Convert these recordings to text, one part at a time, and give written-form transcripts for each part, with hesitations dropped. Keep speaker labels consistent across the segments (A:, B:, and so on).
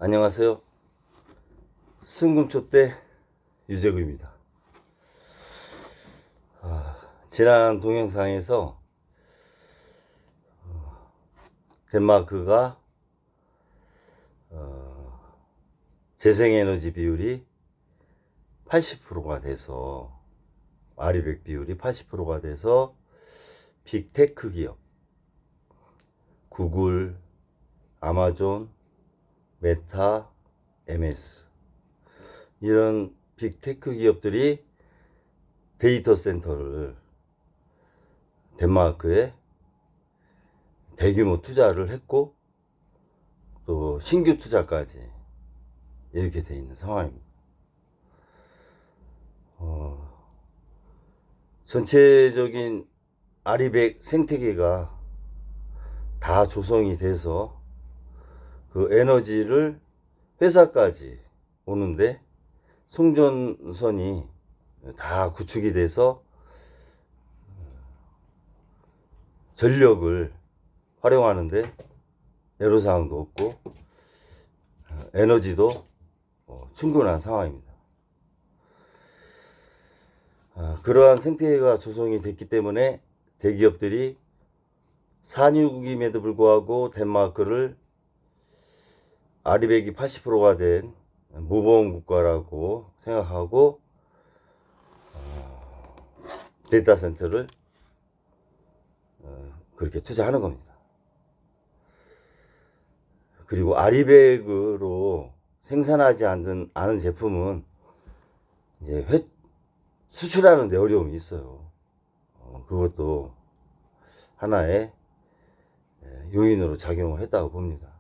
A: 안녕하세요. 승금초대 유재구입니다. 지난 동영상에서 덴마크가 재생에너지 비율이 80%가 돼서, 아리백 비율이 80%가 돼서 빅테크 기업 구글, 아마존, 메타, MS 이런 빅테크 기업들이 데이터 센터를 덴마크에 대규모 투자를 했고 또 신규 투자까지 이렇게 돼 있는 상황입니다. 전체적인 아리백 생태계가 다 조성이 돼서 그 에너지를 회사까지 오는데 송전선이 다 구축이 돼서 전력을 활용하는데 애로사항도 없고 에너지도 충분한 상황입니다. 그러한 생태계가 조성이 됐기 때문에 대기업들이 산유국임에도 불구하고 덴마크를 아리백이 80%가 된 모범 국가라고 생각하고 데이터 센터를 그렇게 투자하는 겁니다. 그리고 아리백으로 생산하지 않은 제품은 이제 수출하는 데 어려움이 있어요. 그것도 하나의 요인으로 작용을 했다고 봅니다.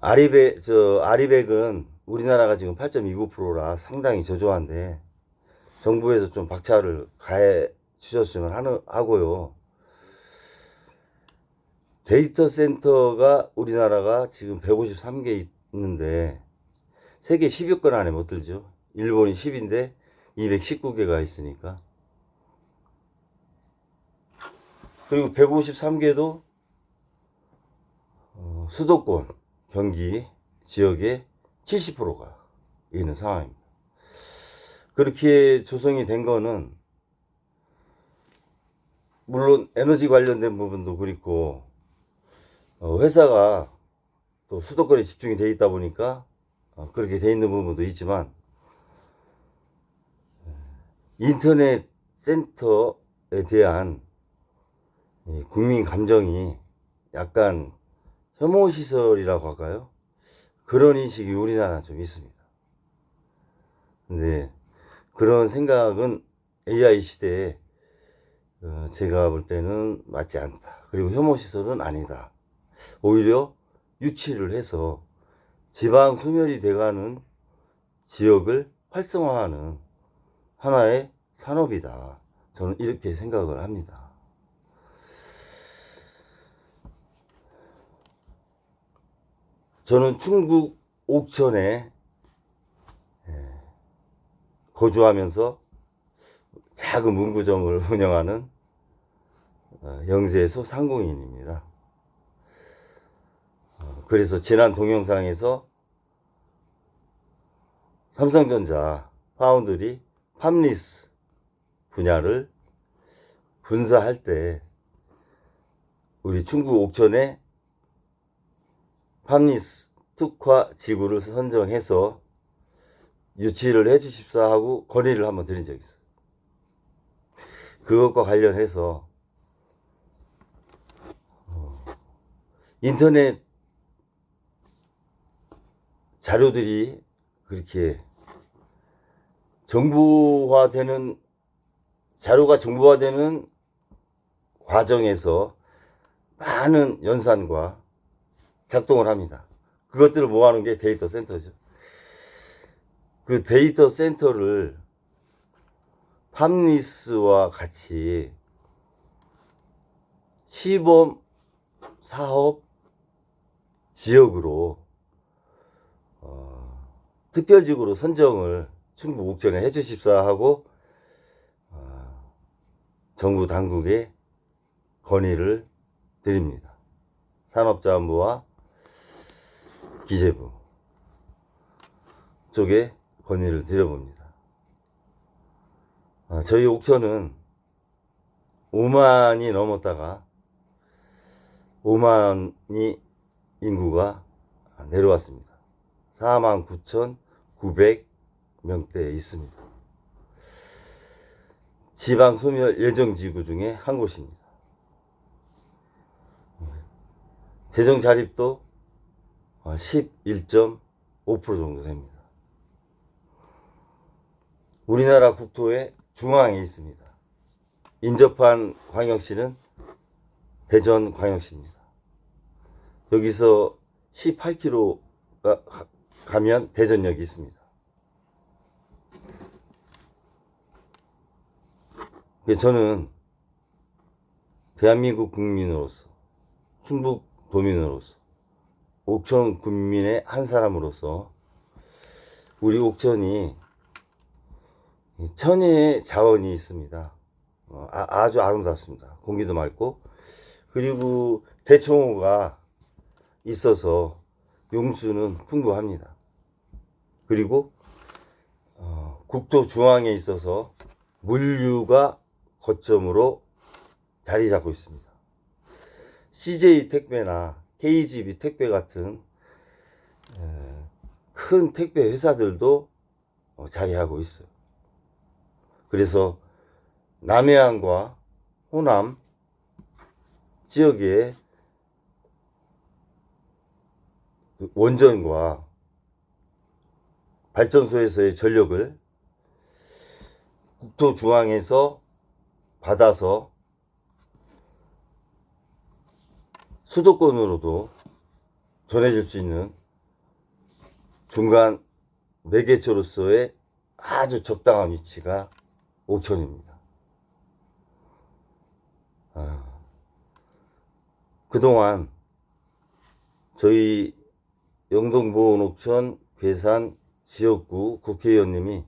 A: 아리백은 우리나라가 지금 8.29%라 상당히 저조한데 정부에서 좀 박차를 가해 주셨으면 하고요. 데이터 센터가 우리나라가 지금 153개 있는데 세계 10위권 안에 못 들죠. 일본이 10인데 219개가 있으니까. 그리고 153개도 수도권 경기 지역에 70%가 있는 상황입니다. 그렇게 조성이 된 거는 물론 에너지 관련된 부분도 그렇고 회사가 또 수도권에 집중이 돼 있다 보니까 그렇게 돼 있는 부분도 있지만 인터넷 센터에 대한 국민 감정이 약간 혐오 시설이라고 할까요? 그런 인식이 우리나라 좀 있습니다. 근데 그런 생각은 AI 시대에 제가 볼 때는 맞지 않다. 그리고 혐오 시설은 아니다. 오히려 유치를 해서 지방 소멸이 돼가는 지역을 활성화하는 하나의 산업이다. 저는 이렇게 생각을 합니다. 저는 충북 옥천에 거주하면서 작은 문구점을 운영하는 영세 소상공인입니다. 그래서 지난 동영상에서 삼성전자 파운드리 팜리스 분야를 분사할 때 우리 충북 옥천에 팜리스 특화 지구를 선정해서 유치를 해 주십사 하고 건의를 한번 드린 적이 있어요. 그것과 관련해서 인터넷 자료들이 그렇게 자료가 정보화되는 과정에서 많은 연산과 작동을 합니다. 그것들을 모아놓은 게 데이터 센터죠. 그 데이터 센터를 팜리스와 같이 시범 사업 지역으로 특별지구로 선정을 충북 옥천에 해주십사 하고 정부 당국에 건의를 드립니다. 산업자원부와 기재부 쪽에 건의를 드려봅니다. 저희 옥천은 5만이 넘었다가 5만이 인구가 내려왔습니다. 49,900명대에 있습니다. 지방 소멸 예정지구 중에 한 곳입니다. 재정 자립도 11.5% 정도 됩니다. 우리나라 국토의 중앙에 있습니다. 인접한 광역시는 대전광역시입니다. 여기서 18km가 가면 대전역이 있습니다. 저는 대한민국 국민으로서, 충북도민으로서, 옥천 군민의 한 사람으로서 우리 옥천이 천혜의 자원이 있습니다. 아주 아름답습니다. 공기도 맑고, 그리고 대청호가 있어서 용수는 풍부합니다. 그리고 국토 중앙에 있어서 물류가 거점으로 자리 잡고 있습니다. CJ 택배나 KGB 택배 같은 큰 택배 회사들도 자리하고 있어요. 그래서 남해안과 호남 지역의 원전과 발전소에서의 전력을 국토 중앙에서 받아서 수도권으로도 전해줄 수 있는 중간 매개체로서의 아주 적당한 위치가 옥천입니다. 그동안 저희 영동보은 옥천 괴산 지역구 국회의원님이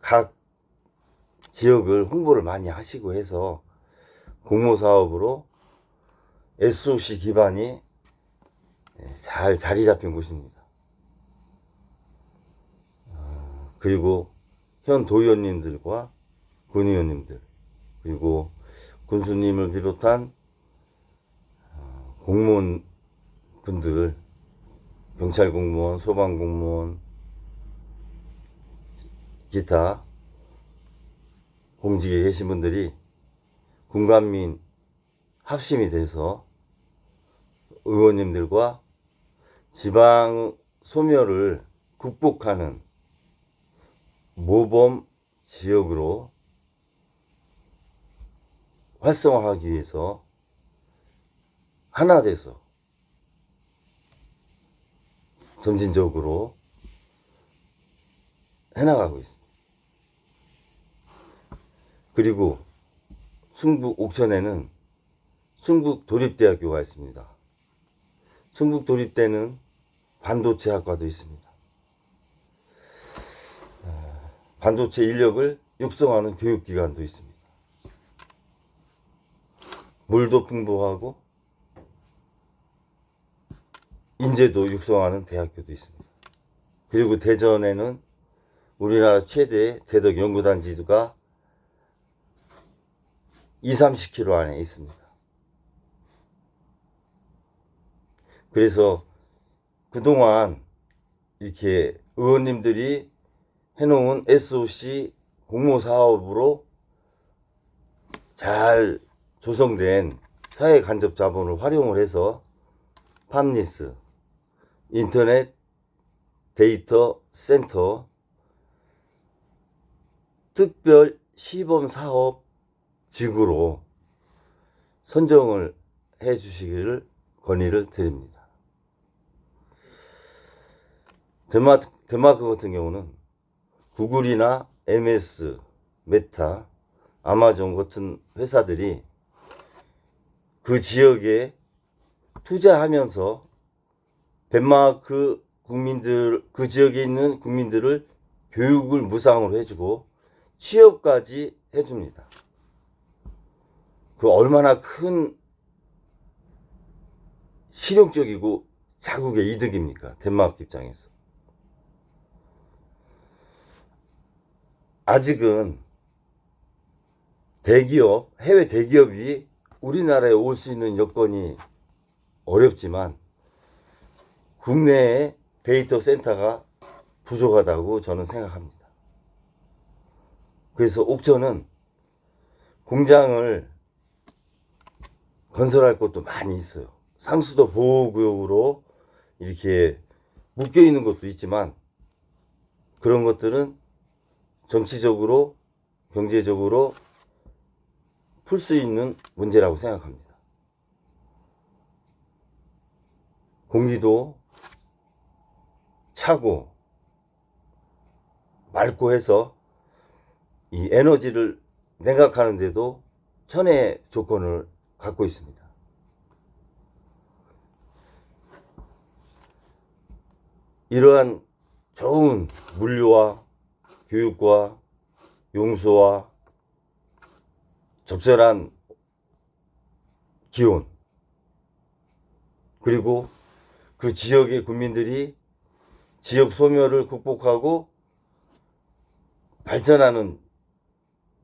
A: 각 지역을 홍보를 많이 하시고 해서 공모사업으로 SOC 기반이 잘 자리 잡힌 곳입니다. 그리고 현 도의원님들과 군의원님들, 그리고 군수님을 비롯한 공무원 분들, 경찰 공무원, 소방 공무원, 기타 공직에 계신 분들이 군관민 합심이 돼서 의원님들과 지방 소멸을 극복하는 모범 지역으로 활성화하기 위해서 하나 돼서 점진적으로 해나가고 있습니다. 그리고 충북 옥천에는 충북도립대학교가 있습니다. 충북도립대는 반도체학과도 있습니다. 반도체 인력을 육성하는 교육기관도 있습니다. 물도 풍부하고 인재도 육성하는 대학교도 있습니다. 그리고 대전에는 우리나라 최대 대덕 연구단지가 20-30km 안에 있습니다. 그래서 그동안 이렇게 의원님들이 해놓은 SOC 공모사업으로 잘 조성된 사회 간접 자본을 활용을 해서 팜리스, 인터넷 데이터 센터 특별 시범 사업 지구로 선정을 해 주시기를 건의를 드립니다. 덴마크 같은 경우는 구글이나 MS, 메타, 아마존 같은 회사들이 그 지역에 투자하면서 덴마크 국민들, 그 지역에 있는 국민들을 교육을 무상으로 해주고 취업까지 해줍니다. 그 얼마나 큰 실용적이고 자국의 이득입니까? 덴마크 입장에서. 아직은 대기업, 해외 대기업이 우리나라에 올 수 있는 여건이 어렵지만 국내에 데이터 센터가 부족하다고 저는 생각합니다. 그래서 옥천은 공장을 건설할 곳도 많이 있어요. 상수도 보호구역으로 이렇게 묶여 있는 것도 있지만 그런 것들은 정치적으로 경제적으로 풀 수 있는 문제라고 생각합니다. 공기도 차고 맑고 해서 이 에너지를 냉각하는데도 천혜의 조건을 갖고 있습니다. 이러한 좋은 물류와 교육과 용수와 적절한 기온, 그리고 그 지역의 국민들이 지역 소멸을 극복하고 발전하는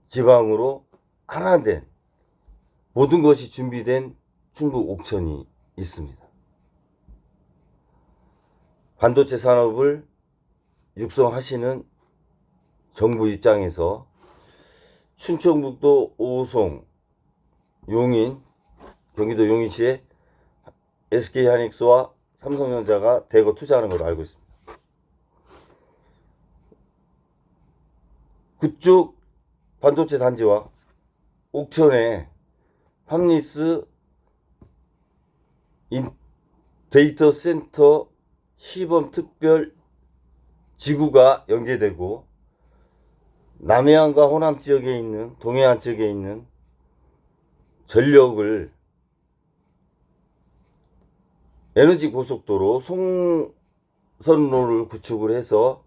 A: 지방으로 하나 된 모든 것이 준비된 충북 옥천이 있습니다. 반도체 산업을 육성하시는 정부 입장에서 춘천북도 오송, 용인, 경기도 용인시에 SK하이닉스와 삼성전자가 대거 투자하는 걸로 알고 있습니다. 그쪽 반도체 단지와 옥천에 팜리스 데이터 센터 시범 특별 지구가 연계되고 남해안과 호남 지역에 있는 동해안 지역에 있는 전력을 에너지 고속도로 송선로를 구축을 해서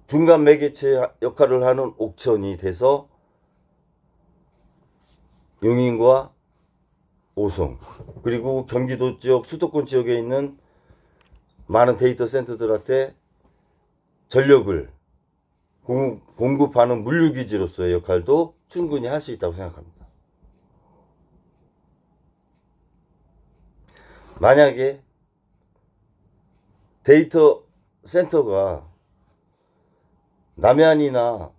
A: 중간 매개체 역할을 하는 옥천이 돼서 용인과 오송, 그리고 경기도 지역, 수도권 지역에 있는 많은 데이터 센터들한테 전력을 공급하는 물류기지로서의 역할도 충분히 할 수 있다고 생각합니다. 만약에 데이터 센터가 남해안이나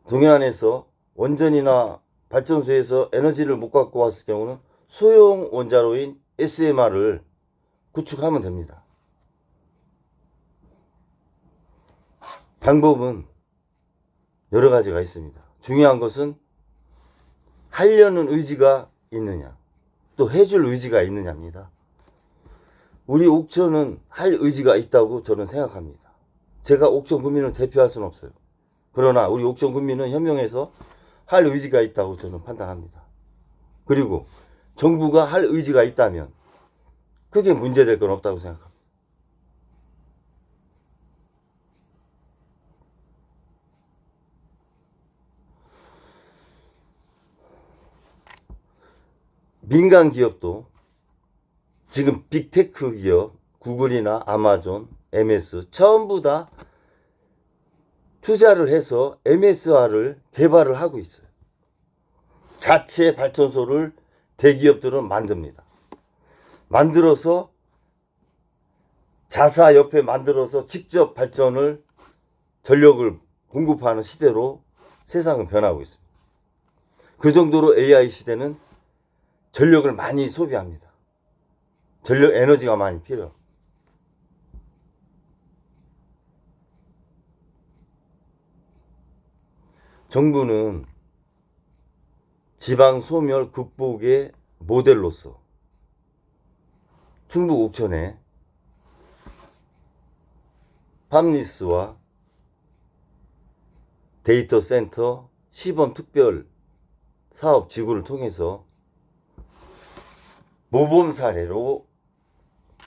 A: 동해안에서 원전이나 발전소에서 에너지를 못 갖고 왔을 경우는 소형 원자로인 SMR을 구축하면 됩니다. 방법은 여러 가지가 있습니다. 중요한 것은 하려는 의지가 있느냐, 또 해줄 의지가 있느냐입니다. 우리 옥천은 할 의지가 있다고 저는 생각합니다. 제가 옥천 구민을 대표할 수는 없어요. 그러나 우리 옥천 구민은 현명해서 할 의지가 있다고 저는 판단합니다. 그리고 정부가 할 의지가 있다면 크게 문제될 건 없다고 생각합니다. 민간 기업도 지금 빅테크 기업, 구글이나 아마존, MS 전부 다 투자를 해서 MSR을 개발을 하고 있어요. 자체 발전소를 대기업들은 만듭니다. 만들어서 자사 옆에 만들어서 직접 발전을 전력을 공급하는 시대로 세상은 변하고 있습니다. 그 정도로 AI 시대는 전력을 많이 소비합니다. 전력 에너지가 많이 필요해요. 정부는 지방 소멸 극복의 모델로서 충북 옥천에 팜리스와 데이터 센터 시범 특별 사업 지구를 통해서 모범 사례로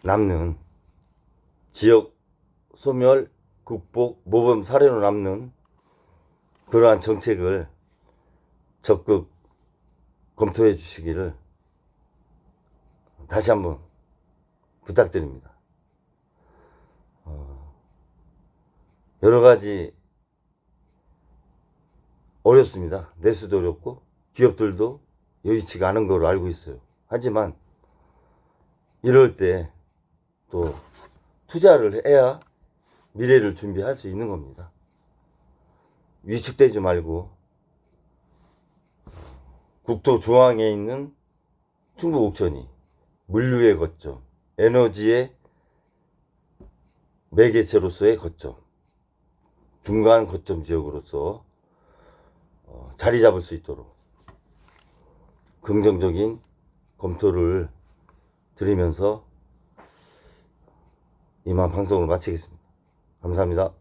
A: 남는 지역 소멸 극복 모범 사례로 남는 그러한 정책을 적극 검토해 주시기를 다시 한번 부탁드립니다. 여러 가지 어렵습니다. 내수도 어렵고 기업들도 여의치가 않은 걸로 알고 있어요. 하지만 이럴 때 또 투자를 해야 미래를 준비할 수 있는 겁니다. 위축되지 말고 국토 중앙에 있는 충북 옥천이 물류의 거점, 에너지의 매개체로서의 거점, 중간 거점 지역으로서 자리 잡을 수 있도록 긍정적인 검토를 드리면서 이만 방송을 마치겠습니다. 감사합니다.